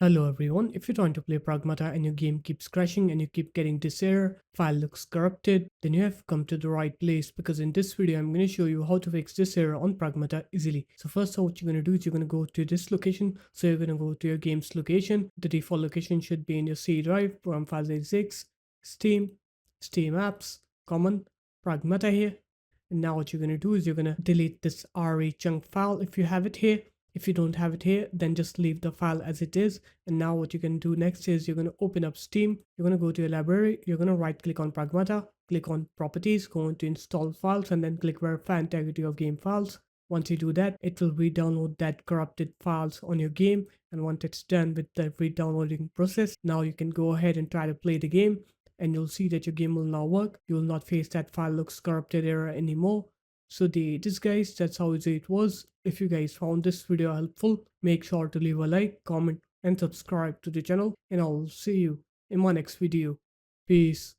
Hello everyone, if you're trying to play Pragmata and your game keeps crashing and you keep getting this error, file looks corrupted, then you have come to the right place because in this video I'm going to show you how to fix this error on Pragmata easily. So first what you're going to do is you're going to go to this location. So you're going to go to your game's location. The default location should be in your C drive, Program Files 86, Steam, Steam Apps, Common, Pragmata here. And now what you're going to do is you're going to delete this RE chunk file if you have it here. If you don't have it here, then just leave the file as it is. And now what you can do next is you're going to open up Steam. You're going to go to your library. You're going to right click on Pragmata, click on properties, go into install files, and then click verify integrity of game files. Once you do that, it will re-download that corrupted files on your game. And once it's done with the re-downloading process, now you can go ahead and try to play the game. And you'll see that your game will now work. You will not face that file looks corrupted error anymore. So this guys, that's how easy it was. If you guys found this video helpful, make sure to leave a like, comment and subscribe to the channel, and I'll see you in my next video. Peace.